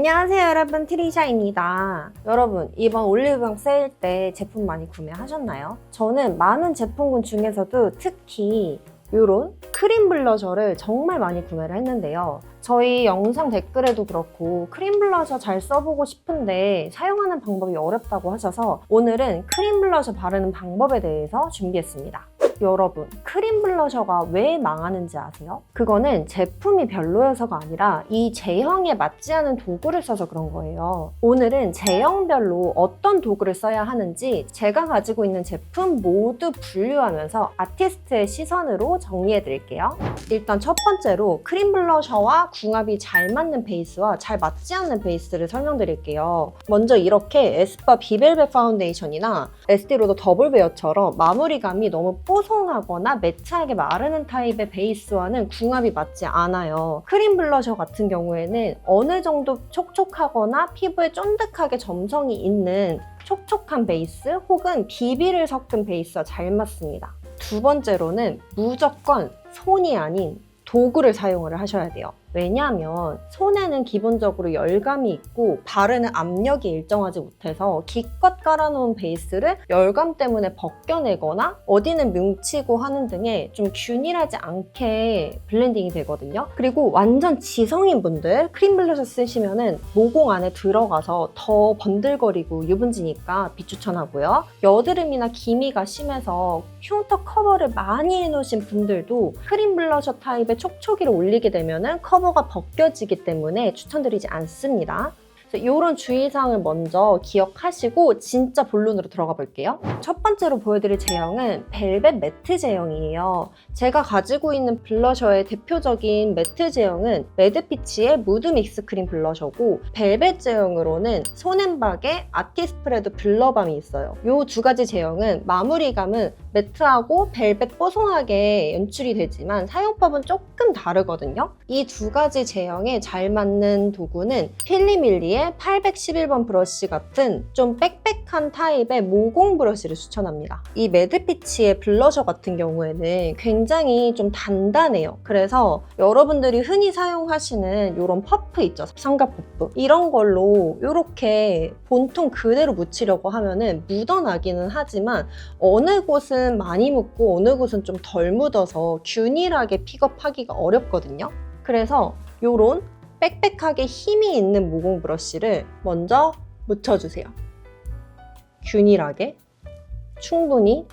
안녕하세요 여러분, 트리샤입니다. 여러분, 이번 올리브영 세일 때 제품 많이 구매하셨나요? 저는 많은 제품군 중에서도 특히 이런 크림 블러셔를 정말 많이 구매를 했는데요. 저희 영상 댓글에도 그렇고 크림 블러셔 잘 써보고 싶은데 사용하는 방법이 어렵다고 하셔서 오늘은 크림 블러셔 바르는 방법에 대해서 준비했습니다. 여러분, 크림 블러셔가 왜 망하는지 아세요? 그거는 제품이 별로여서가 아니라 이 제형에 맞지 않은 도구를 써서 그런 거예요. 오늘은 제형별로 어떤 도구를 써야 하는지 제가 가지고 있는 제품 모두 분류하면서 아티스트의 시선으로 정리해 드릴게요. 일단 첫 번째로 크림 블러셔와 궁합이 잘 맞는 베이스와 잘 맞지 않는 베이스를 설명드릴게요. 먼저 이렇게 에스쁘아 비벨벳 파운데이션이나 에스티로더 더블웨어처럼 마무리감이 너무 뽀송하거나 매트하게 마르는 타입의 베이스와는 궁합이 맞지 않아요. 크림 블러셔 같은 경우에는 어느 정도 촉촉하거나 피부에 쫀득하게 점성이 있는 촉촉한 베이스 혹은 비비를 섞은 베이스와 잘 맞습니다. 두 번째로는 무조건 손이 아닌 도구를 사용을 하셔야 돼요. 왜냐하면 손에는 기본적으로 열감이 있고 바르는 압력이 일정하지 못해서 기껏 깔아놓은 베이스를 열감 때문에 벗겨내거나 어디는 뭉치고 하는 등의 좀 균일하지 않게 블렌딩이 되거든요. 그리고 완전 지성인 분들 크림 블러셔 쓰시면은 모공 안에 들어가서 더 번들거리고 유분지니까 비추천하고요. 여드름이나 기미가 심해서 흉터 커버를 많이 해놓으신 분들도 크림 블러셔 타입의 촉촉이를 올리게 되면은 커버가 벗겨지기 때문에 추천드리지 않습니다. 이런 주의사항을 먼저 기억하시고 진짜 본론으로 들어가 볼게요. 첫 번째로 보여드릴 제형은 벨벳 매트 제형이에요. 제가 가지고 있는 블러셔의 대표적인 매트 제형은 매드피치의 무드 믹스 크림 블러셔고, 벨벳 제형으로는 손앤박의 아티스프레드 블러밤이 있어요. 이 두 가지 제형은 마무리감은 매트하고 벨벳 뽀송하게 연출이 되지만 사용법은 조금 다르거든요. 이 두 가지 제형에 잘 맞는 도구는 필리밀리의 811번 브러쉬 같은 좀 빽빽한 타입의 모공 브러쉬를 추천합니다. 이 매드피치의 블러셔 같은 경우에는 굉장히 좀 단단해요. 그래서 여러분들이 흔히 사용하시는 이런 퍼프 있죠, 삼각 퍼프, 이런 걸로 이렇게 본통 그대로 묻히려고 하면은 묻어나기는 하지만 어느 곳은 많이 묻고 어느 곳은 좀 덜 묻어서 균일하게 픽업하기가 어렵거든요. 그래서 이런 빽빽하게 힘이 있는 모공 브러쉬를 먼저 묻혀주세요. 균일하게 충분히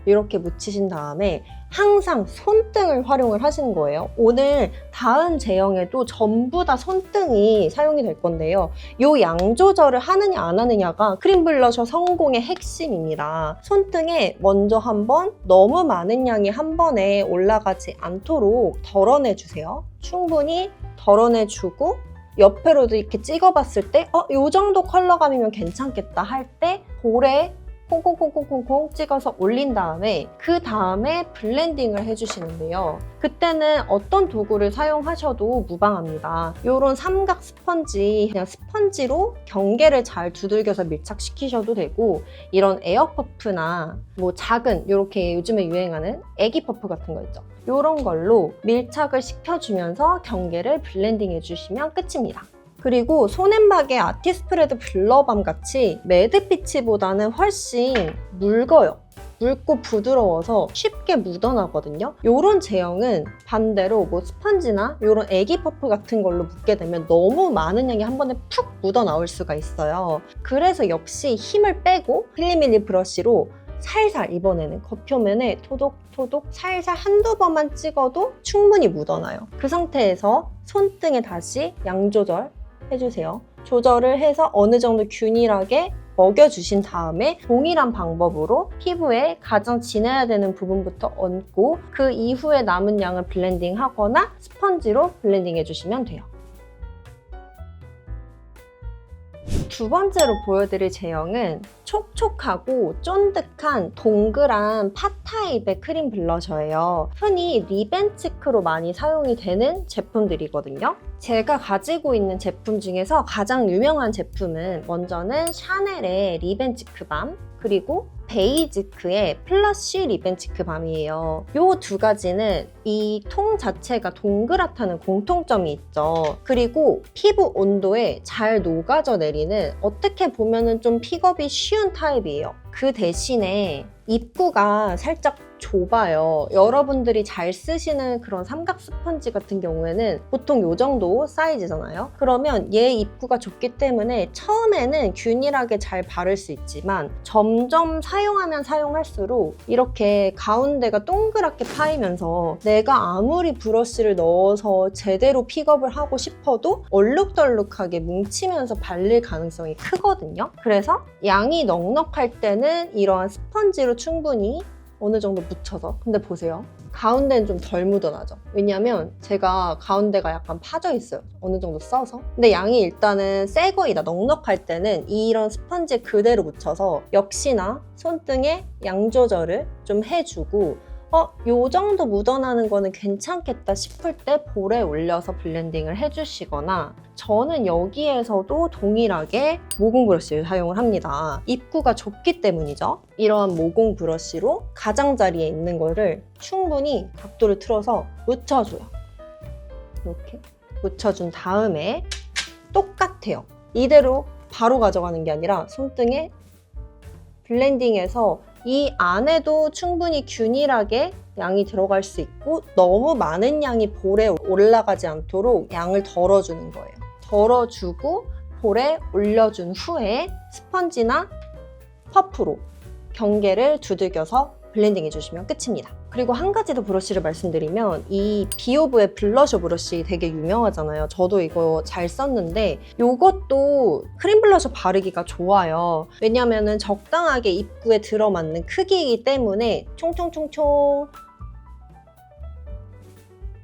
이렇게 묻히신 다음에 항상 손등을 활용을 하시는 거예요. 오늘 다음 제형에도 전부 다 손등이 사용이 될 건데요. 이 양 조절을 하느냐 안 하느냐가 크림 블러셔 성공의 핵심입니다. 손등에 먼저 한번 너무 많은 양이 한 번에 올라가지 않도록 덜어내주세요. 충분히 덜어내주고 옆으로도 이렇게 찍어봤을 때 이 정도 컬러감이면 괜찮겠다 할 때 볼에 콩콩콩콩콩콩 찍어서 올린 다음에 그 다음에 블렌딩을 해주시는데요. 그때는 어떤 도구를 사용하셔도 무방합니다. 이런 삼각 스펀지, 그냥 스펀지로 경계를 잘 두들겨서 밀착시키셔도 되고, 이런 에어퍼프나 뭐 작은 이렇게 요즘에 유행하는 애기 퍼프 같은 거 있죠. 이런 걸로 밀착을 시켜주면서 경계를 블렌딩 해주시면 끝입니다. 그리고 손앤박의 아티스프레드 블러밤 같이 매드피치보다는 훨씬 묽어요. 묽고 부드러워서 쉽게 묻어나거든요. 이런 제형은 반대로 뭐 스펀지나 이런 애기 퍼프 같은 걸로 묻게 되면 너무 많은 양이 한 번에 푹 묻어나올 수가 있어요. 그래서 역시 힘을 빼고 필리밀리 브러쉬로 살살, 이번에는 겉표면에 토독토독 살살 한두 번만 찍어도 충분히 묻어나요. 그 상태에서 손등에 다시 양 조절 해주세요. 조절을 해서 어느 정도 균일하게 먹여주신 다음에 동일한 방법으로 피부에 가장 진해야 되는 부분부터 얹고 그 이후에 남은 양을 블렌딩 하거나 스펀지로 블렌딩 해주시면 돼요. 두 번째로 보여드릴 제형은 촉촉하고 쫀득한 동그란 파 타입의 크림 블러셔예요. 흔히 리벤치크로 많이 사용이 되는 제품들이거든요. 제가 가지고 있는 제품 중에서 가장 유명한 제품은 먼저는 샤넬의 리벤치크 밤, 그리고 베이지크의 플러쉬 리벤치크 밤이에요. 이 두 가지는 이 통 자체가 동그랗다는 공통점이 있죠. 그리고 피부 온도에 잘 녹아져 내리는, 어떻게 보면은 좀 픽업이 쉬운 타입이에요. 그 대신에 입구가 살짝 좁아요. 여러분들이 잘 쓰시는 그런 삼각 스펀지 같은 경우에는 보통 이 정도 사이즈잖아요. 그러면 얘 입구가 좁기 때문에 처음에는 균일하게 잘 바를 수 있지만 점점 사용하면 사용할수록 이렇게 가운데가 동그랗게 파이면서 내가 아무리 브러쉬를 넣어서 제대로 픽업을 하고 싶어도 얼룩덜룩하게 뭉치면서 발릴 가능성이 크거든요. 그래서 양이 넉넉할 때는 이러한 스펀지로 충분히 어느 정도 묻혀서, 근데 보세요, 가운데는 좀 덜 묻어나죠. 왜냐면 제가 가운데가 약간 파져 있어요, 어느 정도 써서. 근데 양이 일단은 새 거이다, 넉넉할 때는 이런 스펀지에 그대로 묻혀서 역시나 손등에 양 조절을 좀 해주고, 요 정도 묻어나는 거는 괜찮겠다 싶을 때 볼에 올려서 블렌딩을 해주시거나, 저는 여기에서도 동일하게 모공 브러쉬를 사용을 합니다. 입구가 좁기 때문이죠. 이러한 모공 브러쉬로 가장자리에 있는 거를 충분히 각도를 틀어서 묻혀줘요. 이렇게 묻혀준 다음에 똑같아요. 이대로 바로 가져가는 게 아니라 손등에 블렌딩해서 이 안에도 충분히 균일하게 양이 들어갈 수 있고, 너무 많은 양이 볼에 올라가지 않도록 양을 덜어주는 거예요. 덜어주고 볼에 올려준 후에 스펀지나 퍼프로 경계를 두들겨서 블렌딩 해주시면 끝입니다. 그리고 한 가지 더 브러쉬를 말씀드리면, 이 비오브의 블러셔 브러쉬 되게 유명하잖아요. 저도 이거 잘 썼는데 이것도 크림 블러셔 바르기가 좋아요. 왜냐면은 적당하게 입구에 들어맞는 크기이기 때문에 총총총총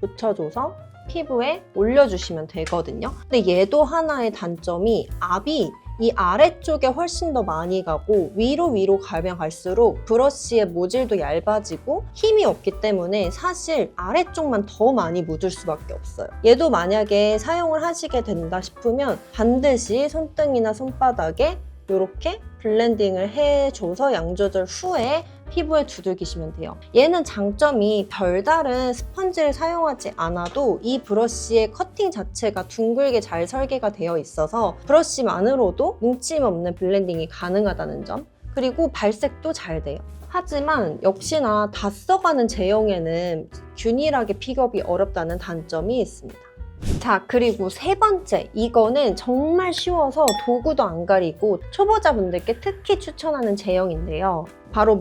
묻혀줘서 피부에 올려주시면 되거든요. 근데 얘도 하나의 단점이 압이 이 아래쪽에 훨씬 더 많이 가고 위로 가면 갈수록 브러쉬의 모질도 얇아지고 힘이 없기 때문에 사실 아래쪽만 더 많이 묻을 수밖에 없어요. 얘도 만약에 사용을 하시게 된다 싶으면 반드시 손등이나 손바닥에 이렇게 블렌딩을 해줘서 양 조절 후에 피부에 두들기시면 돼요. 얘는 장점이 별다른 스펀지를 사용하지 않아도 이 브러쉬의 커팅 자체가 둥글게 잘 설계가 되어 있어서 브러쉬만으로도 뭉침 없는 블렌딩이 가능하다는 점, 그리고 발색도 잘 돼요. 하지만 역시나 다 써가는 제형에는 균일하게 픽업이 어렵다는 단점이 있습니다. 자, 그리고 세 번째, 이거는 정말 쉬워서 도구도 안 가리고 초보자분들께 특히 추천하는 제형인데요. 바로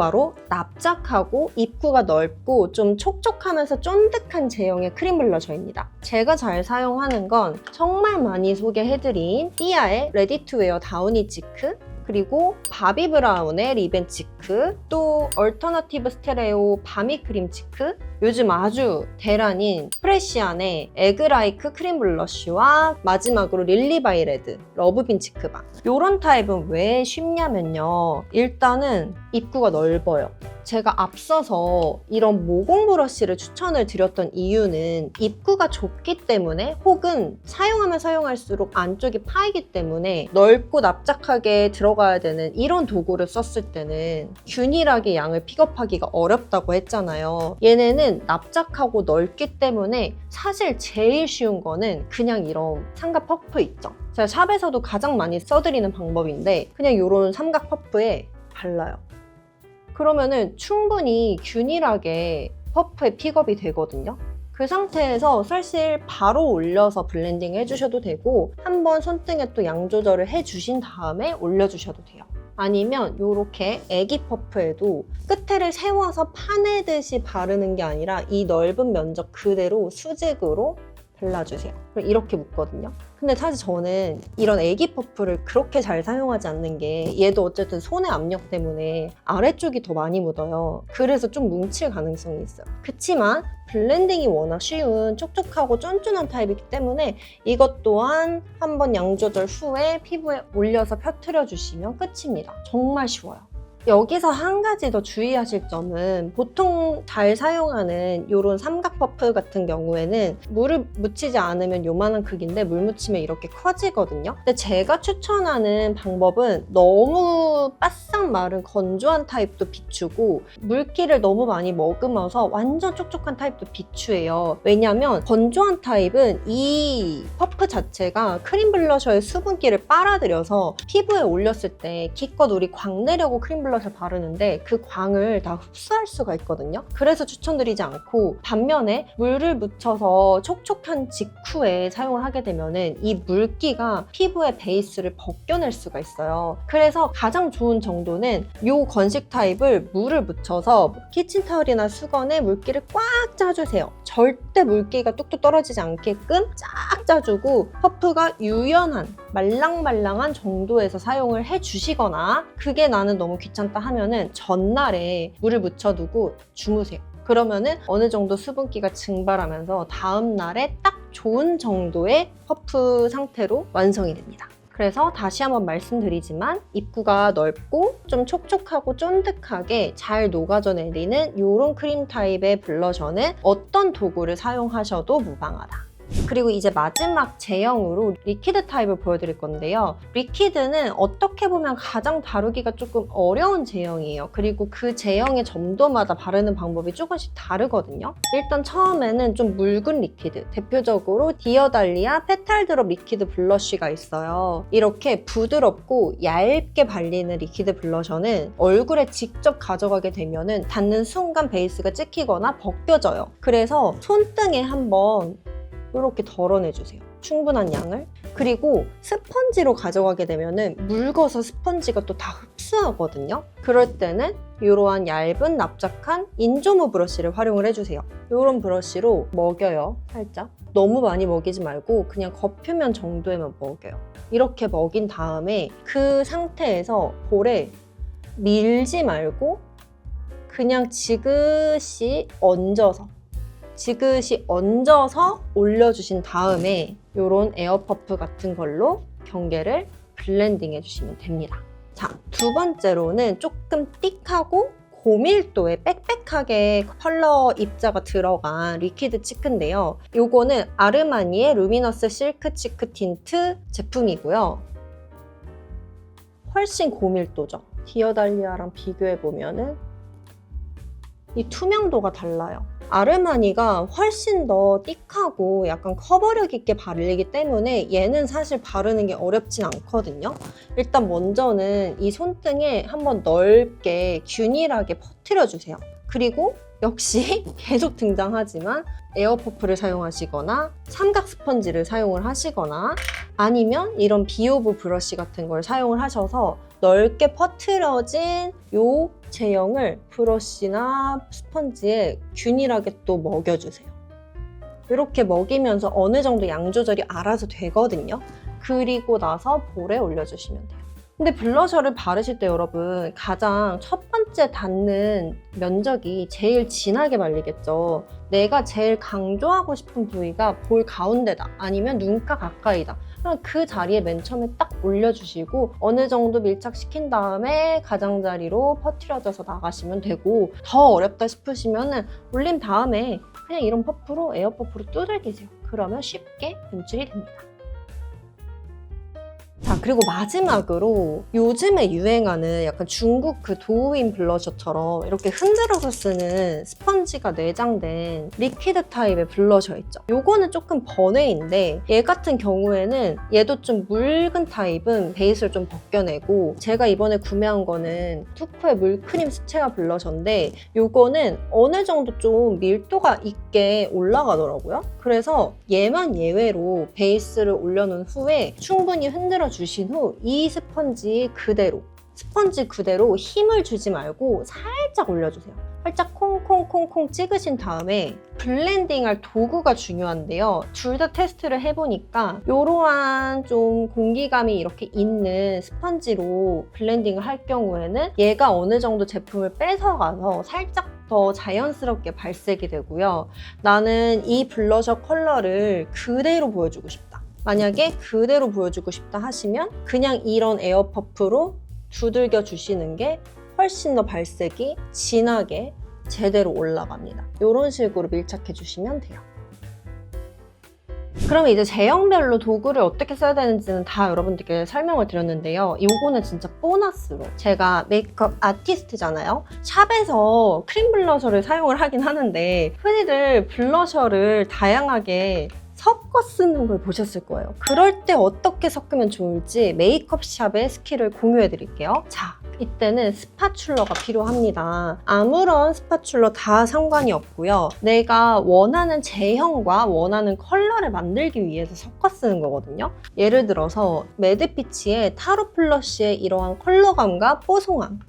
납작하고 입구가 넓고 좀 촉촉하면서 쫀득한 제형의 크림 블러셔입니다. 제가 잘 사용하는 건 정말 많이 소개해드린 띠아의 레디 투 웨어 다우니 치크, 그리고 바비 브라운의 리벤 치크, 또 얼터너티브 스테레오 바미 크림 치크, 요즘 아주 대란인 프레시안의 에그라이크 크림 블러쉬와 마지막으로 릴리바이 레드 러브빈 치크밤. 이런 타입은 왜 쉽냐면요, 일단은 입구가 넓어요. 제가 앞서서 이런 모공 브러쉬를 추천을 드렸던 이유는 입구가 좁기 때문에, 혹은 사용하면 사용할수록 안쪽이 파이기 때문에 넓고 납작하게 들어가야 되는 이런 도구를 썼을 때는 균일하게 양을 픽업하기가 어렵다고 했잖아요. 얘네는 납작하고 넓기 때문에 사실 제일 쉬운 거는 그냥 이런 삼각 퍼프 있죠. 제가 샵에서도 가장 많이 써드리는 방법인데, 그냥 이런 삼각 퍼프에 발라요. 그러면은 충분히 균일하게 퍼프에 픽업이 되거든요. 그 상태에서 사실 바로 올려서 블렌딩 해주셔도 되고, 한번 손등에 또 양 조절을 해주신 다음에 올려주셔도 돼요. 아니면 이렇게 애기 퍼프에도 끝에를 세워서 파내듯이 바르는 게 아니라 이 넓은 면적 그대로 수직으로 발라주세요. 이렇게 묶거든요. 근데 사실 저는 이런 애기 퍼프를 그렇게 잘 사용하지 않는 게, 얘도 어쨌든 손의 압력 때문에 아래쪽이 더 많이 묻어요. 그래서 좀 뭉칠 가능성이 있어요. 그치만 블렌딩이 워낙 쉬운 촉촉하고 쫀쫀한 타입이기 때문에 이것 또한 한번 양 조절 후에 피부에 올려서 펴트려 주시면 끝입니다. 정말 쉬워요. 여기서 한 가지 더 주의하실 점은, 보통 잘 사용하는 이런 삼각 퍼프 같은 경우에는 물을 묻히지 않으면 요만한 크기인데 물 묻히면 이렇게 커지거든요. 근데 제가 추천하는 방법은 너무 바싹 완전 마른 건조한 타입도 비추고 물기를 너무 많이 머금어서 완전 촉촉한 타입도 비추해요. 왜냐면 건조한 타입은 이 퍼프 자체가 크림 블러셔의 수분기를 빨아들여서 피부에 올렸을 때 기껏 우리 광 내려고 크림 블러셔 바르는데 그 광을 다 흡수할 수가 있거든요. 그래서 추천드리지 않고, 반면에 물을 묻혀서 촉촉한 직후에 사용을 하게 되면은 이 물기가 피부의 베이스를 벗겨낼 수가 있어요. 그래서 가장 좋은 정도는 이 건식 타입을 물을 묻혀서 키친타올이나 수건에 물기를 꽉 짜주세요. 절대 물기가 뚝뚝 떨어지지 않게끔 쫙 짜주고 퍼프가 유연한 말랑말랑한 정도에서 사용을 해주시거나, 그게 나는 너무 귀찮다 하면은 전날에 물을 묻혀두고 주무세요. 그러면은 어느 정도 수분기가 증발하면서 다음날에 딱 좋은 정도의 퍼프 상태로 완성이 됩니다. 그래서 다시 한번 말씀드리지만 입구가 넓고 좀 촉촉하고 쫀득하게 잘 녹아져 내리는 이런 크림 타입의 블러셔는 어떤 도구를 사용하셔도 무방하다. 그리고 이제 마지막 제형으로 리퀴드 타입을 보여드릴 건데요. 리퀴드는 어떻게 보면 가장 다루기가 조금 어려운 제형이에요. 그리고 그 제형의 점도마다 바르는 방법이 조금씩 다르거든요. 일단 처음에는 좀 묽은 리퀴드, 대표적으로 디어달리아 페탈드롭 리퀴드 블러쉬가 있어요. 이렇게 부드럽고 얇게 발리는 리퀴드 블러셔는 얼굴에 직접 가져가게 되면은 닿는 순간 베이스가 찍히거나 벗겨져요. 그래서 손등에 한번 이렇게 덜어내주세요. 충분한 양을. 그리고 스펀지로 가져가게 되면은 묽어서 스펀지가 또 다 흡수하거든요. 그럴 때는 이러한 얇은 납작한 인조모 브러쉬를 활용을 해주세요. 이런 브러쉬로 먹여요, 살짝. 너무 많이 먹이지 말고 그냥 겉표면 정도에만 먹여요. 이렇게 먹인 다음에 그 상태에서 볼에 밀지 말고 그냥 지그시 얹어서 올려주신 다음에 이런 에어퍼프 같은 걸로 경계를 블렌딩 해주시면 됩니다. 자, 두 번째로는 조금 띡하고 고밀도에 빽빽하게 컬러 입자가 들어간 리퀴드 치크인데요. 이거는 아르마니의 루미너스 실크 치크 틴트 제품이고요. 훨씬 고밀도죠. 디어달리아랑 비교해보면은 이 투명도가 달라요. 아르마니가 훨씬 더 띡하고 약간 커버력 있게 바르기 때문에 얘는 사실 바르는 게 어렵진 않거든요. 일단 먼저는 이 손등에 한번 넓게 균일하게 퍼뜨려주세요. 그리고 역시 계속 등장하지만 에어퍼프를 사용하시거나 삼각 스펀지를 사용을 하시거나 아니면 이런 비오브 브러쉬 같은 걸 사용을 하셔서 넓게 퍼뜨려진 이 제형을 브러쉬나 스펀지에 균일하게 또 먹여주세요. 이렇게 먹이면서 어느 정도 양 조절이 알아서 되거든요. 그리고 나서 볼에 올려주시면 돼요. 근데 블러셔를 바르실 때 여러분 가장 첫 번째 닿는 면적이 제일 진하게 발리겠죠. 내가 제일 강조하고 싶은 부위가 볼 가운데다 아니면 눈가 가까이다. 그럼 그 자리에 맨 처음에 딱 올려주시고 어느 정도 밀착시킨 다음에 가장자리로 퍼뜨려져서 나가시면 되고, 더 어렵다 싶으시면 올린 다음에 그냥 이런 퍼프로 에어퍼프로 두들기세요. 그러면 쉽게 분출이 됩니다. 자, 그리고 마지막으로 요즘에 유행하는 약간 중국 그 도우인 블러셔처럼 이렇게 흔들어서 쓰는 스펀지가 내장된 리퀴드 타입의 블러셔 있죠. 요거는 조금 번외인데 얘 같은 경우에는 얘도 좀 묽은 타입은 베이스를 좀 벗겨내고, 제가 이번에 구매한 거는 투쿠의 물크림 수채화 블러셔인데 요거는 어느 정도 좀 밀도가 있게 올라가더라고요. 그래서 얘만 예외로 베이스를 올려놓은 후에 충분히 흔들어 주신 후 이 스펀지 그대로 힘을 주지 말고 살짝 올려주세요. 살짝 콩콩콩콩 찍으신 다음에 블렌딩할 도구가 중요한데요. 둘 다 테스트를 해보니까 이러한 좀 공기감이 이렇게 있는 스펀지로 블렌딩을 할 경우에는 얘가 어느 정도 제품을 뺏어가서 살짝 더 자연스럽게 발색이 되고요. 나는 이 블러셔 컬러를 그대로 보여주고 싶다. 만약에 그대로 보여주고 싶다 하시면 그냥 이런 에어퍼프로 두들겨 주시는 게 훨씬 더 발색이 진하게 제대로 올라갑니다. 이런 식으로 밀착해 주시면 돼요. 그러면 이제 제형별로 도구를 어떻게 써야 되는지는 다 여러분들께 설명을 드렸는데요. 이거는 진짜 보너스로 제가 메이크업 아티스트잖아요. 샵에서 크림 블러셔를 사용을 하긴 하는데 흔히들 블러셔를 다양하게 섞어 쓰는 걸 보셨을 거예요. 그럴 때 어떻게 섞으면 좋을지 메이크업 샵의 스킬을 공유해 드릴게요. 자, 이때는 스파츌러가 필요합니다. 아무런 스파츌러 다 상관이 없고요. 내가 원하는 제형과 원하는 컬러를 만들기 위해서 섞어 쓰는 거거든요. 예를 들어서 매드피치의 타로 플러쉬의 이러한 컬러감과 뽀송함,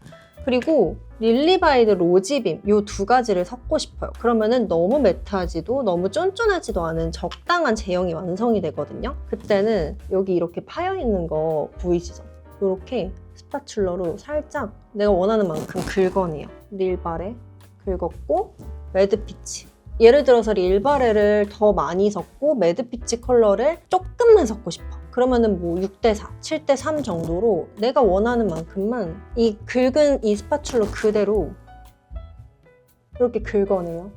그리고 릴리바이드 로지빔 이 두 가지를 섞고 싶어요. 그러면은 너무 매트하지도 너무 쫀쫀하지도 않은 적당한 제형이 완성이 되거든요. 그때는 여기 이렇게 파여 있는 거 보이시죠? 이렇게 스파츌러로 살짝 내가 원하는 만큼 긁어내요. 릴바레 긁었고 매드피치, 예를 들어서 릴바레를 더 많이 섞고 매드피치 컬러를 조금만 섞고 싶어. 그러면은 뭐 6대4, 7대3 정도로 내가 원하는 만큼만 이 긁은 이 스파츌러 그대로 이렇게 긁어내요.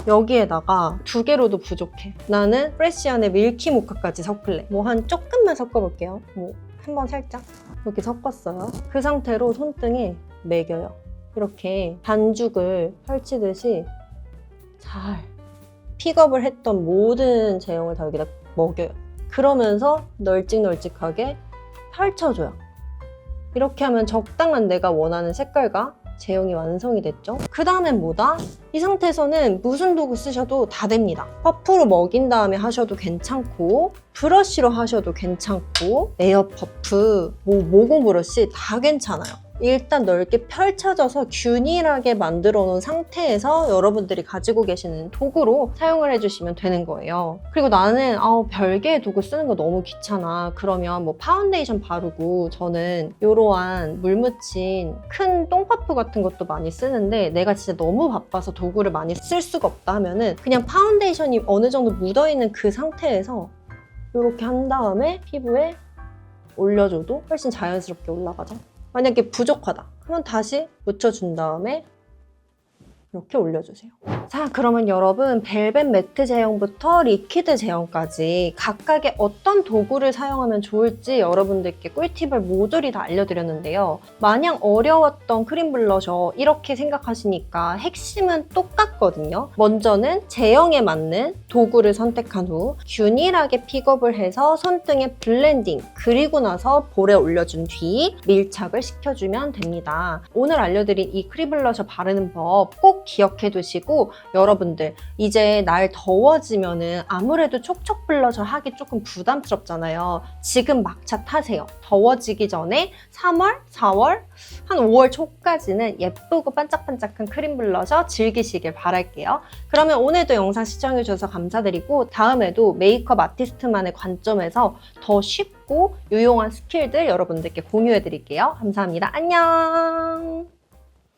여기에다가 두 개로도 부족해. 나는 프레시안의 밀키 모카까지 섞을래. 뭐 한 조금만 섞어볼게요. 뭐 한번 살짝 이렇게 섞었어요. 그 상태로 손등에 매겨요. 이렇게 반죽을 펼치듯이 잘 픽업을 했던 모든 제형을 다 여기다 먹여요. 그러면서 널찍널찍하게 펼쳐줘요. 이렇게 하면 적당한 내가 원하는 색깔과 제형이 완성이 됐죠. 그 다음엔 뭐다? 이 상태에서는 무슨 도구 쓰셔도 다 됩니다. 퍼프로 먹인 다음에 하셔도 괜찮고 브러쉬로 하셔도 괜찮고 에어 퍼프, 모공 브러쉬 다 괜찮아요. 일단 넓게 펼쳐져서 균일하게 만들어 놓은 상태에서 여러분들이 가지고 계시는 도구로 사용을 해주시면 되는 거예요. 그리고 나는 별개의 도구 쓰는 거 너무 귀찮아. 그러면 뭐 파운데이션 바르고 저는 이러한 물 묻힌 큰 똥파프 같은 것도 많이 쓰는데 내가 진짜 너무 바빠서 도구를 많이 쓸 수가 없다 하면은 그냥 파운데이션이 어느 정도 묻어있는 그 상태에서 이렇게 한 다음에 피부에 올려줘도 훨씬 자연스럽게 올라가죠. 만약에 부족하다 그러면 다시 묻혀준 다음에 이렇게 올려주세요. 자, 그러면 여러분 벨벳 매트 제형부터 리퀴드 제형까지 각각의 어떤 도구를 사용하면 좋을지 여러분들께 꿀팁을 모조리 다 알려드렸는데요. 마냥 어려웠던 크림 블러셔 이렇게 생각하시니까 핵심은 똑같거든요. 먼저는 제형에 맞는 도구를 선택한 후 균일하게 픽업을 해서 손등에 블렌딩, 그리고 나서 볼에 올려준 뒤 밀착을 시켜주면 됩니다. 오늘 알려드린 이 크림 블러셔 바르는 법 꼭 기억해 두시고 여러분들 이제 날 더워지면은 아무래도 촉촉 블러셔 하기 조금 부담스럽잖아요. 지금 막차 타세요. 더워지기 전에 3월, 4월, 한 5월 초까지는 예쁘고 반짝반짝한 크림 블러셔 즐기시길 바랄게요. 그러면 오늘도 영상 시청해주셔서 감사드리고 다음에도 메이크업 아티스트만의 관점에서 더 쉽고 유용한 스킬들 여러분들께 공유해드릴게요. 감사합니다. 안녕!